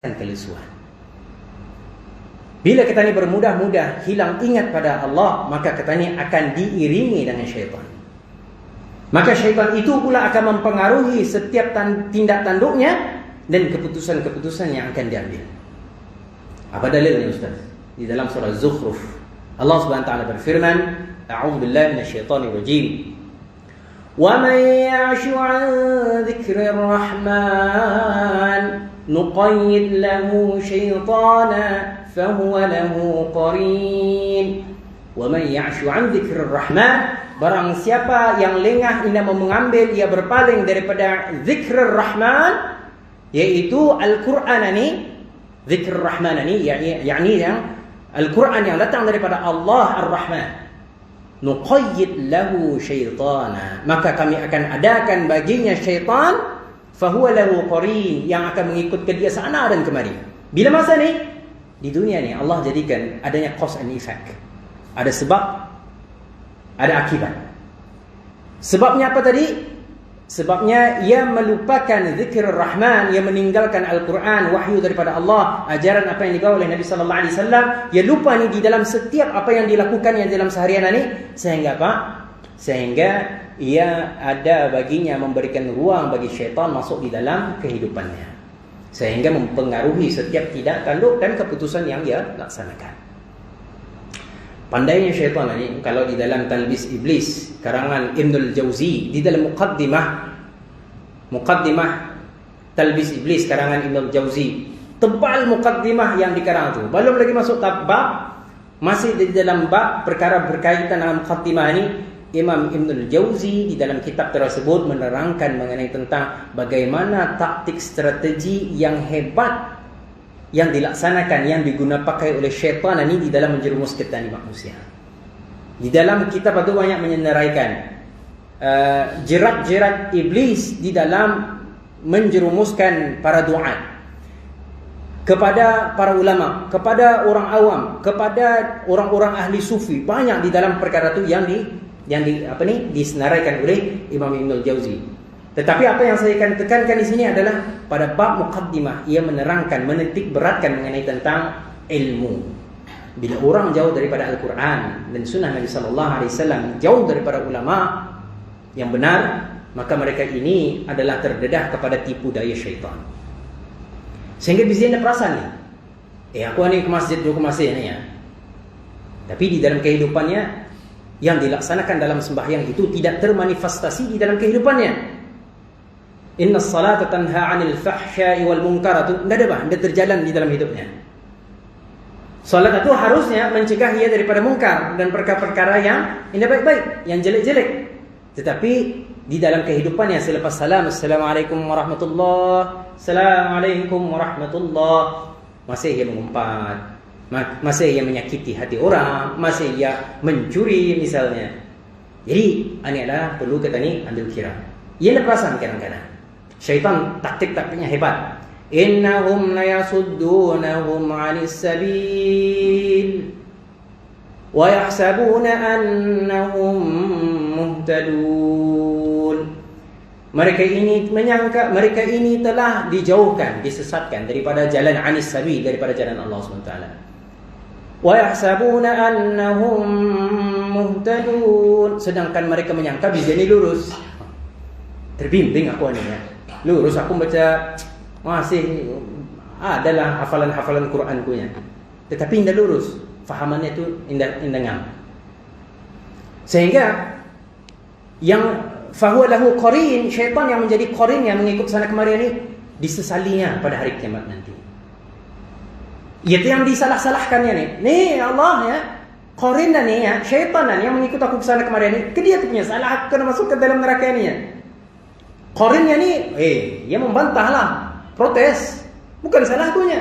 kelesuan. Bila kita ni bermudah-mudah hilang ingat pada Allah, maka kita ni akan diiringi dengan syaitan. Maka syaitan itu pula akan mempengaruhi setiap tindak tanduknya dan keputusan-keputusan yang akan diambil. Apa dalilnya Ustaz? Di dalam surah Zukhruf, Allah Subhanahu wa taala berfirman, A'udzu billahi minasyaitonir rajim. Wa man ya'shu 'an dzikrir rahman nuqayyid lahu syaitana fahuwa lahu qarin. Wa man ya'shu 'an dzikrir rahman, barang siapa yang lengah hendak mengambil, ia berpaling daripada zikr rahman, yaitu Al-Quran ini. Zikr rahman ini yakni yang Al-Quran yang datang daripada Allah Ar-Rahman. Nuqayyid lahu syaitana, maka kami akan adakan baginya syaitan, fahuwa lahu qarin, yang akan mengikut ke dia sana dan kemari. Bila masa ni? Di dunia ni Allah jadikan adanya cause and effect. Ada sebab, ada akibat. Sebabnya apa tadi? Sebabnya ia melupakan zikr Rahman, ia meninggalkan Al-Quran, wahyu daripada Allah, ajaran apa yang dibawa oleh Nabi sallallahu alaihi wasallam. Ia lupa ni di dalam setiap apa yang dilakukan yang dalam seharian ini, sehingga apa? Sehingga ia ada baginya memberikan ruang bagi syaitan masuk di dalam kehidupannya, sehingga mempengaruhi setiap tindak tanduk dan keputusan yang ia laksanakan. Pandainya syaitan ini, kalau di dalam Talbis Iblis karangan Ibnul Jauzi, di dalam muqaddimah Talbis Iblis karangan Ibnul Jauzi, tebal muqaddimah yang dikarang itu, belum lagi masuk bab, masih di dalam bab perkara berkaitan dengan muqaddimah ini. Imam Ibnul Jauzi di dalam kitab tersebut menerangkan mengenai tentang bagaimana taktik strategi yang hebat yang dilaksanakan, yang digunakan oleh syaitan ini di dalam menjerumuskan manusia. Di dalam kitab itu banyak menyenaraikan jerat-jerat iblis di dalam menjerumuskan para duat, kepada para ulama, kepada orang awam, kepada orang-orang ahli sufi. Banyak di dalam perkara itu yang disenaraikan oleh Imam Ibnul Jauzi. Tetapi apa yang saya akan tekankan di sini adalah pada bab muqaddimah, ia menerangkan, menitik beratkan mengenai tentang ilmu. Bila orang jauh daripada Al-Quran dan sunnah Nabi sallallahu alaihi wasallam, jauh daripada ulama yang benar, maka mereka ini adalah terdedah kepada tipu daya syaitan. Sehingga bisa ada perasaan ni, aku ni ke masjid, ke masjid ni ya. Tapi di dalam kehidupannya, yang dilaksanakan dalam sembahyang itu tidak termanifestasi di dalam kehidupannya. Inna salata tanha 'anil fahsya'i wal munkar, itu tidak terjalan di dalam hidupnya. Salat itu harusnya mencegah ia daripada mungkar dan perkara-perkara yang tidak baik-baik, yang jelek-jelek. Tetapi di dalam kehidupannya selepas salam, Assalamualaikum warahmatullahi, Assalamualaikum warahmatullahi, masih ia mengumpat, masih ia menyakiti hati orang, masih ia mencuri misalnya. Jadi ini adalah perlu kita ni ambil kira. Ia lepasan kadang-kadang. Syaitan taktik-taktiknya hebat. Innahum la yasuddunahum 'anis sabil wa yahsabuna annahum muhtadun. Mereka ini menyangka mereka ini telah dijauhkan, disesatkan daripada jalan 'anis sabil, daripada jalan Allah SWT. Wa yahsabuna annahum muhtadun, sedangkan mereka menyangka bisa ini lurus. Terbimbing aku ni ya. Lurus aku baca, masih adalah hafalan-hafalan Quran punya. Tetapi tidak lurus, fahamannya itu indah ngam. Sehingga yang fahuwa lahu qarin, syaitan yang menjadi qarin, yang mengikut sana kemari ini, disesalinya pada hari kiamat nanti. Itu yang disalah-salahkannya ni. Nih Allah ya, qarin dan ni ya, syaitan dan yang mengikut aku ke sana kemari ini, ke dia tu punya salah, aku kena masuk ke dalam neraka ni ya. Qarinnya ni, ia membantahlah, protes, bukan salah akunya.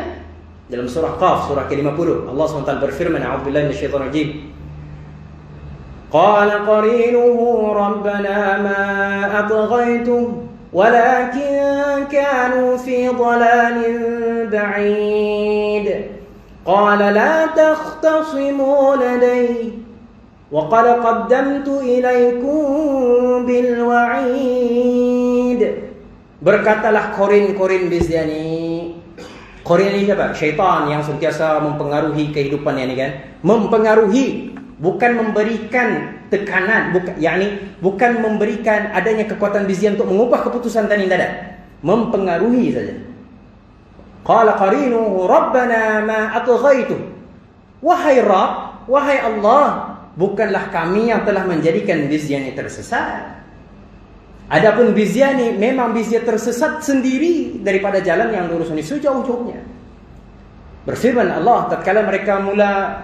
Dalam surah Qaf, surah ke-50, Allah SWT berfirman, A'udzubillahi minasyaitonir rajim. Qala qarinuhu rabbana ma atghaytuhu walakin kanu fi dhalalin ba'id. Qala la takhtasimu ladayya wa qad qaddamtu ilaykum bil wa'id. Berkatalah korin-korin bis dia ni, Qarin ini siapa? Syaitan yang sentiasa mempengaruhi kehidupannya ni kan. Mempengaruhi, bukan memberikan tekanan, bukan memberikan adanya kekuatan bizia untuk mengubah keputusan tadi, tidak. Mempengaruhi saja. Qala qarinuhu rabbana ma atghaitu. Wahai Rabb, wahai Allah, bukanlah kami yang telah menjadikan bizia ini tersesat. Adapun bizia ni memang bizia tersesat sendiri daripada jalan yang lurus ini sejauh-jauhnya. Berfirman Allah tatkala mereka mula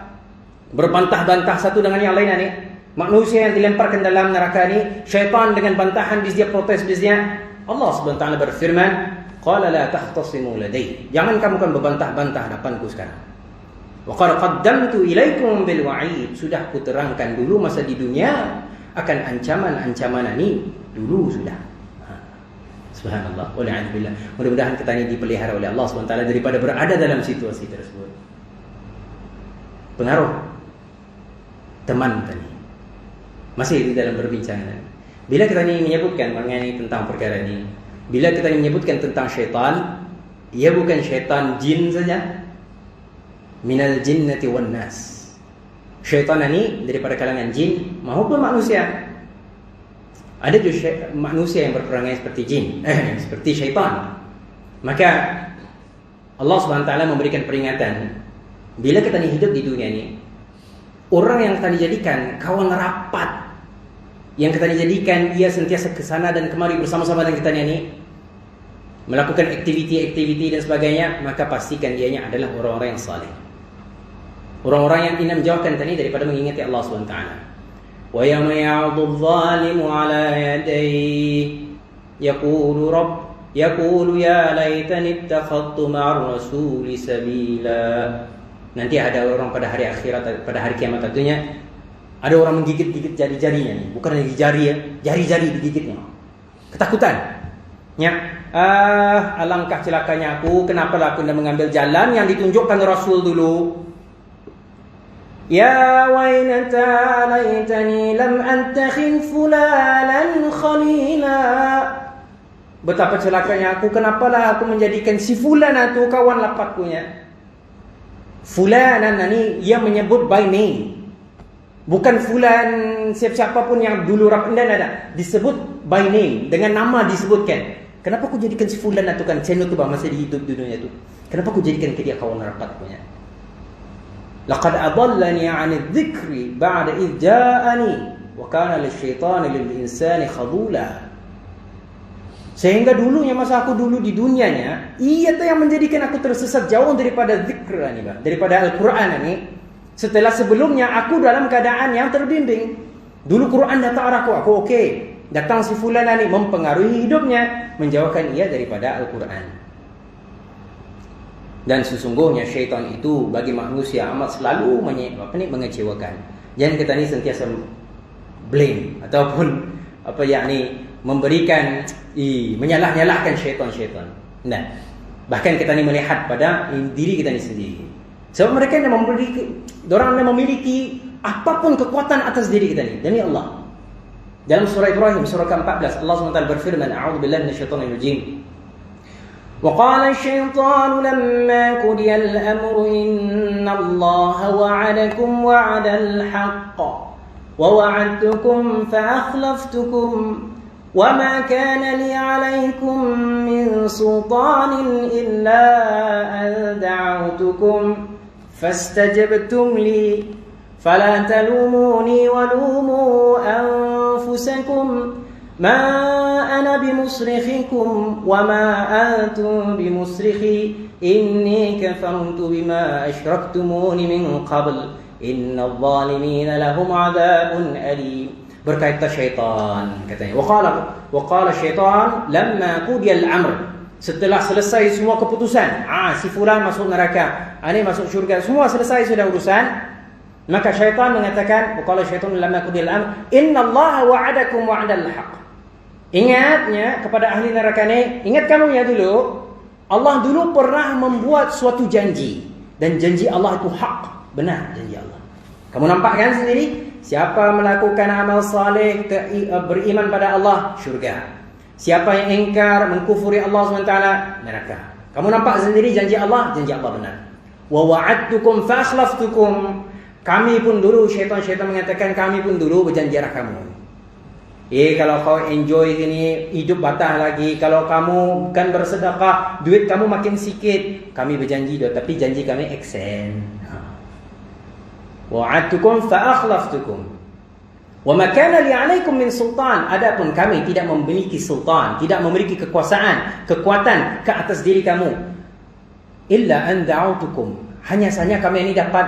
berbantah-bantah satu dengan yang lain ni, manusia yang dilemparkan dalam neraka ni, syaitan dengan bantahan bizia, protes bizia, Allah Subhanahu wa taala berfirman, qala la tahtasimu ladai. Jangan kamu kan berbantah-bantah depanku sekarang. Wa qad qaddamtu ilaikum bil wa'id. Sudah ku terangkan dulu masa di dunia akan ancaman-ancaman ini dulu sudah. Subhanallah, wala'adzubillah. Mudah-mudahan kita ini dipelihara oleh Allah SWT daripada berada dalam situasi tersebut. Pengaruh teman tadi masih di dalam perbincangan. Bila kita ini menyebutkan mengenai tentang perkara ini, bila kita ini menyebutkan tentang syaitan, ia bukan syaitan jin saja. Minal jinnati wan nas. Syaitan ini daripada kalangan jin maupun manusia. Ada juga manusia yang berperangai seperti jin, seperti syaitan. Maka Allah SWT memberikan peringatan, bila kita ni hidup di dunia ni, orang yang kita dijadikan kawan rapat, yang kita dijadikan ia sentiasa ke sana dan kemari bersama-sama dengan kita ni, melakukan aktiviti-aktiviti dan sebagainya, maka pastikan dianya adalah orang-orang yang saleh. Orang-orang yang ingin menjauhkan tadi daripada mengingati Allah SWT. Wa yawma ya'udhu adh-dhalimu 'ala yadayhi yaqulu ya laitani ittakhadtu ma'ar rasuli sabila. Nanti ada orang pada hari akhirat, pada hari kiamat tentunya, ada orang menggigit-gigit jari-jarinya nih, bukan lagi jari ya, jari-jari digigitnya. Ketakutan. Ya, alangkah celakanya aku, kenapalah aku tidak mengambil jalan yang ditunjukkan Rasul dulu. Ya wailata laitani lam antakhidh fulanan khalila. Betapa celakanya aku, kenapalah aku menjadikan si fulan itu kawan lapatkunya. Fulanan ini ia menyebut by name. Bukan fulan siapa-siapa pun yang dulu rapat, ada. Disebut by name, dengan nama disebutkan. Kenapa aku jadikan si fulan itu kan channel tu masa di hidup di dunia tu? Kenapa aku jadikan dia kawan rapatkunya? Laqad adallani 'ani dzikri ba'da idh ja'ani wa kana lisyaitani lil insani khadula. Sehingga dulunya masa aku dulu di dunianya, ia tu yang menjadikan aku tersesat jauh daripada zikr ni, daripada Al-Quran ni. Setelah sebelumnya aku dalam keadaan yang terbimbing. Dulu Quran datang aku okey. Datang si fulan ni mempengaruhi hidupnya, menjauhkan ia daripada Al-Quran. Dan sesungguhnya syaitan itu bagi manusia amat selalu mengecewakan. Jangan kita ni sentiasa blame ataupun memberikan menyalah-nyalahkan syaitan. Nah, bahkan kita ni melihat pada diri kita ni sendiri. Sebab mereka yang memiliki apapun kekuatan atas diri kita ni, demi Allah. Dalam surah Ibrahim surah ke-14 Allah SWT berfirman, a'udzubillahi minasyaitonir rajim. وقال الشيطان لما قضي الأمر إن الله وعدكم وعد الحق ووعدتكم فأخلفتكم وما كان لي عليكم من سلطان إلا أن دعوتكم فاستجبتم لي فلا تلوموني ولوموا أنفسكم ما أنا بمصرخكم وما أنتم بمصرخي إني كفرت بما أشركتمون من قبل إن الظالمين لهم عذاب أليم. Berkata syaitan, katanya, waqala syaitan lamma qudiya al-amr, setelah selesai semua keputusan, si fulan masuk neraka, ini masuk syurga, semua selesai sudah urusan, maka syaitan mengatakan, waqala syaitan lamma qudiya al-amr innallaha wa'adakum wa'dal haqq. Ingatnya kepada ahli neraka ni, ingat kamu ya dulu, Allah dulu pernah membuat suatu janji, dan janji Allah itu hak, benar janji Allah. Kamu nampak kan sendiri, siapa melakukan amal saleh, beriman pada Allah, syurga. Siapa yang ingkar, mengkufuri Allah SWT, neraka. Kamu nampak sendiri janji Allah benar. Wa wa'adtukum fa akhlaftukum. Kami pun dulu, syaitan mengatakan kami pun dulu berjanjilah kamu. Kalau kau enjoy sini, hidup batah lagi. Kalau kamu bukan bersedekah, duit kamu makin sikit. Kami berjanji dah, tapi janji kami extend. Wa'adtukum fa akhlaftukum. Wa ma kana li 'alaikum min sultan. Adapun kami tidak memiliki sultan, tidak memiliki kekuasaan, kekuatan ke atas diri kamu. Illa an da'autukum. Hanya saja kami ini dapat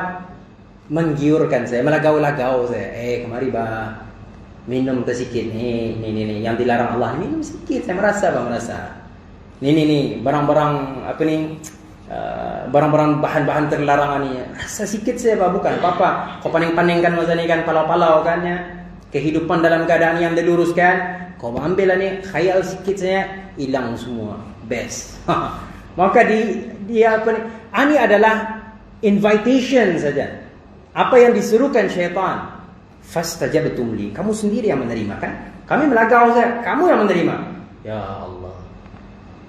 menggiurkan saya, melagau-lagau saya. Kemari bah, minum tersikit. Nih, yang dilarang Allah, minum sedikit. Saya merasa. Nih, barang-barang apa nih? Barang-barang bahan-bahan terlarang ni. Rasa sikit saya bah, bukan apa-apa. Kau paning-paningkan masa ni kan, palau-palau kan ya. Kehidupan dalam keadaan yang diluruskan, kau ambil lah ni, khayal sikit saya, hilang semua. Best. Maka dia apa ni? Ini adalah invitation saja. Apa yang disuruhkan syaitan. Fastajabtum li. Kamu sendiri yang menerima kan? Kami melagau saja, kamu yang menerima. Ya Allah.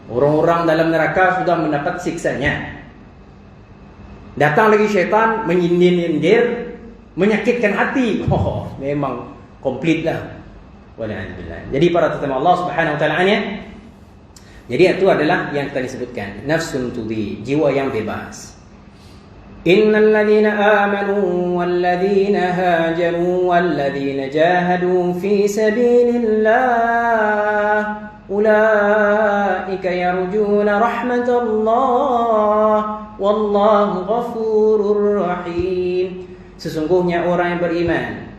Orang-orang dalam neraka sudah mendapat siksanya. Datang lagi syaitan menyindir, menyakitkan hati. Memang komplit lah. Walhamdulillah. Jadi para tetamu Allah Subhanahu wa taala nya. Jadi itu adalah yang kita disebutkan nafsun tudhi, jiwa yang bebas. Innal ladzina amanu wal ladzina hajaru wal ladzina jahadu fi sabilillah ulaika yarjuna rahmatallah wallahu ghafurur rahim. Sesungguhnya orang yang beriman,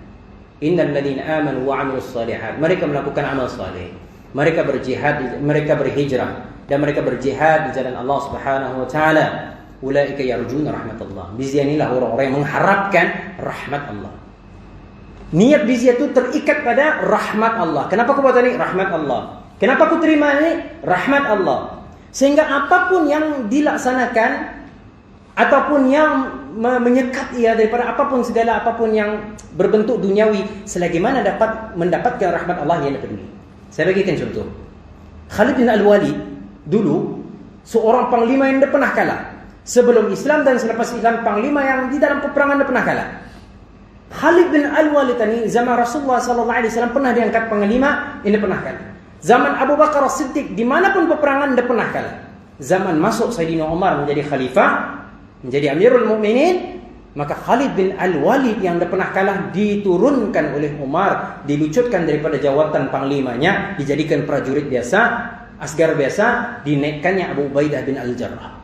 innal ladzina amanu wa 'amilus shalihat, mereka melakukan amal saleh, mereka berjihad, mereka berhijrah dan mereka berjihad di jalan Allah Subhanahu wa taala. Ulaika yarjuna rahmatullah. Bizianilah orang-orang yang mengharapkan rahmat Allah. Niat bizia itu terikat pada rahmat Allah. Kenapa aku buat ini? Rahmat Allah. Kenapa aku terima ini? Rahmat Allah. Sehingga apapun yang dilaksanakan ataupun yang menyekat ia daripada apapun yang berbentuk duniawi, selagi mana dapat mendapatkan rahmat Allah, ia peduli. Saya bagikan contoh. Khalid bin Al-Walid dulu seorang panglima yang tidak pernah kalah. Sebelum Islam dan selepas Islam, panglima yang di dalam peperangan tidak pernah kalah. Khalid bin Al-Walid ini zaman Rasulullah SAW pernah diangkat panglima, ini pernah kalah. Zaman Abu Bakar As-Siddiq dimanapun peperangan tidak pernah kalah. Zaman masuk Sayyidina Umar menjadi khalifah, menjadi Amirul Mukminin, maka Khalid bin Al-Walid yang tidak pernah kalah diturunkan oleh Umar, dilucutkan daripada jawatan panglimanya, dijadikan prajurit biasa, asgar biasa, dinaikkannya Abu Ubaidah bin Al-Jarrah.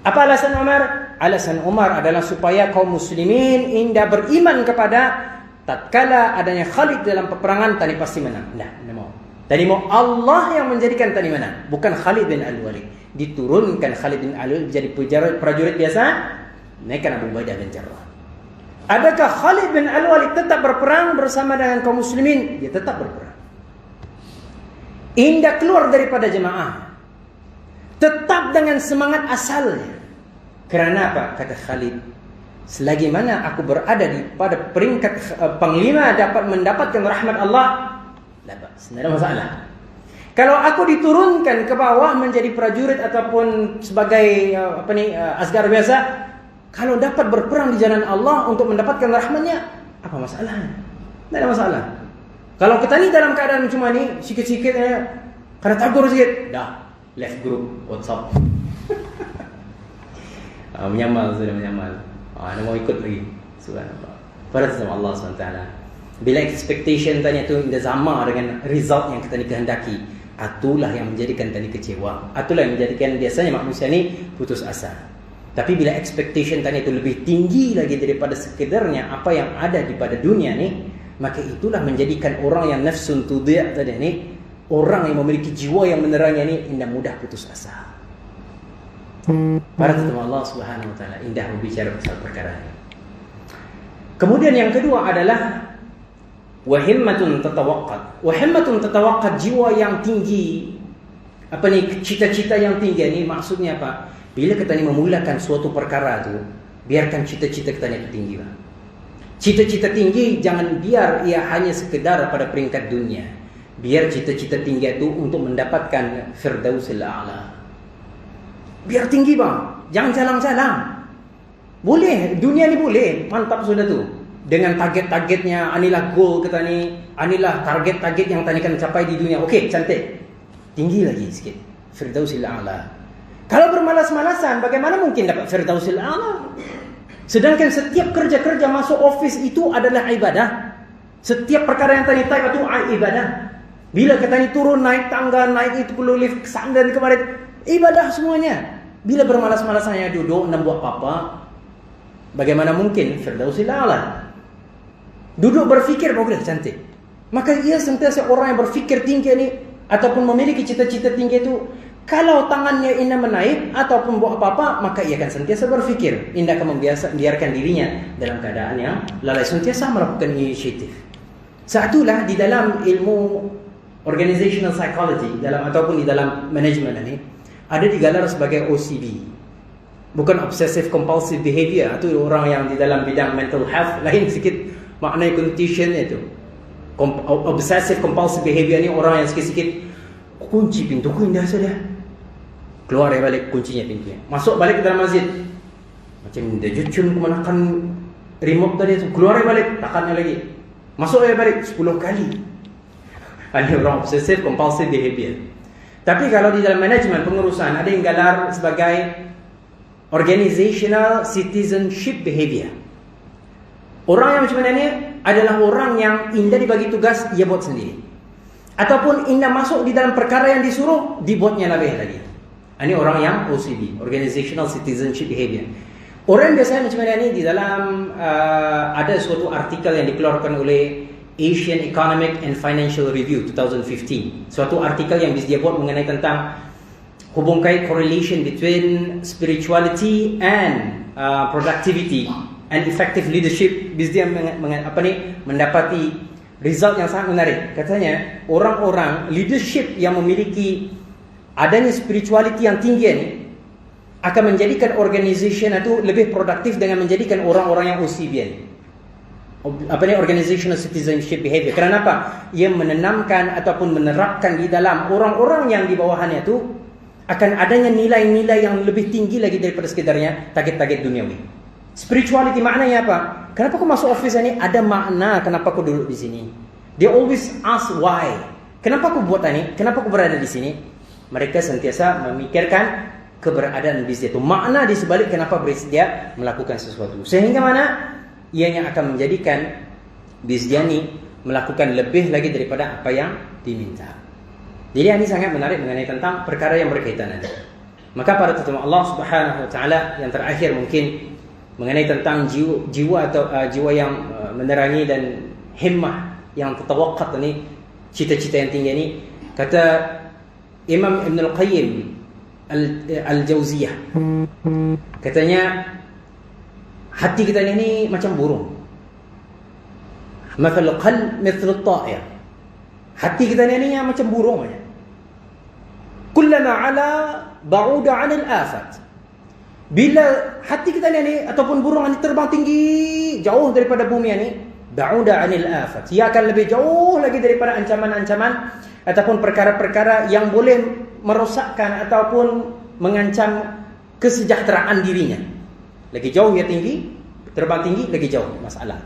Apa alasan Umar? Alasan Umar adalah supaya kaum muslimin indah beriman kepada tatkala adanya Khalid dalam peperangan, tadi pasti menang. Tidak mau. Tadi mau Allah yang menjadikan tadi menang, bukan Khalid bin Al-Walid. Diturunkan Khalid bin Al-Walid menjadi prajurit biasa, naikkan Abu Ubaidah bin Jarrah. Adakah Khalid bin Al-Walid tetap berperang bersama dengan kaum muslimin? Dia tetap berperang. Indah keluar daripada jemaah, tetap dengan semangat asalnya. Kerana apa? Kata Khalid, selagi mana aku berada di pada peringkat panglima dapat mendapatkan rahmat Allah, labas, tidak ada masalah. Kalau aku diturunkan ke bawah menjadi prajurit ataupun sebagai asgar biasa, kalau dapat berperang di jalan Allah untuk mendapatkan rahmatnya, apa masalah? Tidak ada masalah. Kalau kita ni dalam keadaan cuma ni sikit-sikit kena tagur sikit, dah left group WhatsApp. Menyamal, sudah menyamal. Anda mau ikut lagi. Subhanallah. Pada sama Allah SWT. Bila expectation tanya tu tidak sama dengan result yang kita kehendaki, itulah yang menjadikan tadi kecewa. Itulah yang menjadikan biasanya manusia ni putus asa. Tapi bila expectation tadi itu lebih tinggi lagi daripada sekedarnya apa yang ada di pada dunia ni, maka itulah menjadikan orang yang nafsun tudhi' tadi ni, orang yang memiliki jiwa yang menerangnya ni indah mudah putus asa. Para tetamu Allah Subhanahu wa taala indah berbicara pasal perkara ini. Kemudian yang kedua adalah wahimmatun tatawaqqat. Wahimmatun tatawaqqat, jiwa yang tinggi. Apa ni, cita-cita yang tinggi ni maksudnya apa? Bila kita ni memulakan suatu perkara tu, biarkan cita-cita kita ni tinggi. Cita-cita tinggi jangan biar ia hanya sekedar pada peringkat dunia. Biar cita-cita tinggi itu untuk mendapatkan Firdausil A'la. Biar tinggi bang, jangan calang-calang. Boleh, dunia ni boleh, mantap sudah tu. Dengan target-targetnya, anilah goal kita ni, anilah target-target yang tadi kan capai di dunia. Okey, cantik. Tinggi lagi sikit. Firdausil A'la. Kalau bermalas-malasan, bagaimana mungkin dapat Firdausil A'la? Sedangkan setiap kerja-kerja masuk office itu adalah ibadah. Setiap perkara yang tadi type itu ibadah. Bila kita ni turun, naik tangga, naik itu perlu lift, kesana dan kemarin, ibadah semuanya. Bila bermalas-malasannya duduk, nak buat apa-apa, bagaimana mungkin Firdausil A'la? Duduk berfikir baru dah cantik. Maka ia sentiasa orang yang berfikir tinggi ni ataupun memiliki cita-cita tinggi itu, kalau tangannya indah menaik ataupun buat apa-apa, maka ia akan sentiasa berfikir. Indah akan membiarkan dirinya dalam keadaan yang lalai, sentiasa melakukan inisiatif. Satulah di dalam ilmu organizational psychology ataupun di dalam manajemen ini ada digelar sebagai OCB. Bukan obsessive compulsive behavior, itu orang yang di dalam bidang mental health lain sikit maknai condition itu. Obsessive compulsive behavior ni orang yang sikit-sikit kunci pintu ku indah saja. Keluar balik kuncinya pintunya. Masuk balik ke dalam masjid. Macam dia jujun menekan remote tadi tu. Keluar balik, tekannya lagi. Masuk balik 10 kali. Ini orang obsessive compulsive behavior. Tapi kalau di dalam manajemen pengurusan ada yang gelar sebagai organizational citizenship behavior. Orang yang macam mana ni adalah orang yang indah dibagi tugas, ia buat sendiri. Ataupun indah masuk di dalam perkara yang disuruh, dibuatnya lebih lagi. Ini orang yang OCB, Organizational Citizenship Behavior. Orang yang biasanya macam mana ni di dalam ada suatu artikel yang dikeluarkan oleh Asian Economic and Financial Review 2015. Suatu artikel yang dia buat mengenai tentang hubung kait correlation between spirituality and productivity and effective leadership. Dia mendapati result yang sangat menarik. Katanya orang-orang leadership yang memiliki adanya spirituality yang tinggi ni akan menjadikan organisation itu lebih produktif dengan menjadikan orang-orang yang OCB ni. Organizational citizenship behavior. Kenapa? Ia menanamkan ataupun menerapkan di dalam orang-orang yang di bawahannya itu akan adanya nilai-nilai yang lebih tinggi lagi daripada sekedarnya target-target duniawi. Spirituality maknanya apa? Kenapa kau masuk office ni? Ada makna kenapa kau duduk di sini. They always ask why. Kenapa kau buat ni? Kenapa kau berada di sini? Mereka sentiasa memikirkan keberadaan bis dia itu. Makna di sebalik kenapa dia melakukan sesuatu. Sehingga mana? Ianya akan menjadikan bis dia ni melakukan lebih lagi daripada apa yang diminta. Jadi ini sangat menarik mengenai tentang perkara yang berkaitan ini. Maka para tetamu Allah Subhanahu Wa Taala yang terakhir mungkin mengenai tentang jiwa atau jiwa yang menerangi dan himmah yang tertawakkat ini, cita-cita yang tinggi ini, kata Imam Ibn Al-Qayyim Al-Jauziyah, katanya hati kita ini macam burung. Mathal qalb mithl at-ta'ir. Hati kita ini macam burung aja. Kullama ala ba'uda 'anil afat. Bila hati kita ni ataupun burung ini terbang tinggi jauh daripada bumi ini, ba'uda 'anil afat. Ia akan lebih jauh lagi daripada ancaman-ancaman ataupun perkara-perkara yang boleh merosakkan ataupun mengancam kesejahteraan dirinya. Lagi jauh ia tinggi, terbang tinggi, lagi jauh masalah.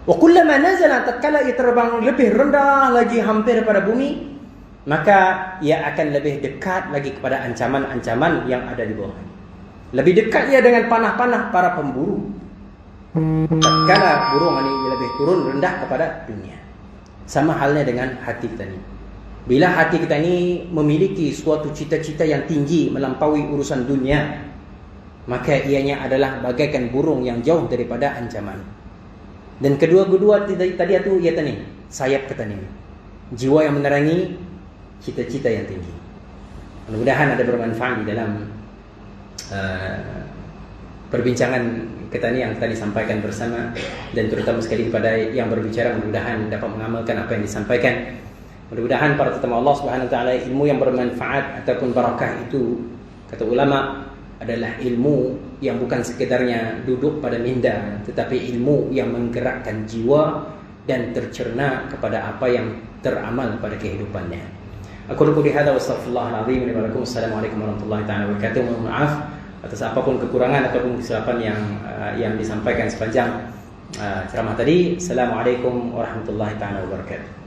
Wa kullama nazala, tatkala ia terbang lebih rendah lagi hampir pada bumi, maka ia akan lebih dekat lagi kepada ancaman-ancaman yang ada di bawah. Lebih dekat ia dengan panah-panah para pemburu. Tatkala burung ini lebih turun rendah kepada dunia. Sama halnya dengan hati kita ini. Bila hati kita ini memiliki suatu cita-cita yang tinggi melampaui urusan dunia, maka ianya adalah bagaikan burung yang jauh daripada ancaman. Dan kedua-kedua tadi itu ia tadi sayap kita ini. Jiwa yang menerangi, cita-cita yang tinggi. Mudah-mudahan ada bermanfaat di dalam perbincangan kita ini yang tadi sampaikan bersama, dan terutama sekali kepada yang berbicara, mudah-mudahan dapat mengamalkan apa yang disampaikan. Mudah-mudahan para tetamu Allah Subhanahu Wa Taala, ilmu yang bermanfaat ataupun barakah itu, kata ulama, adalah ilmu yang bukan sekedarnya duduk pada minda, tetapi ilmu yang menggerakkan jiwa dan tercerna kepada apa yang teramal pada kehidupannya. Aku qouli hadza wa astaghfirullahal azim li wa lakum. Assalamualaikum warahmatullahi taala wabarakatuh. Mohon maaf atas apapun kekurangan ataupun kesilapan yang disampaikan sepanjang ceramah tadi. Assalamualaikum warahmatullahi taala wabarakatuh.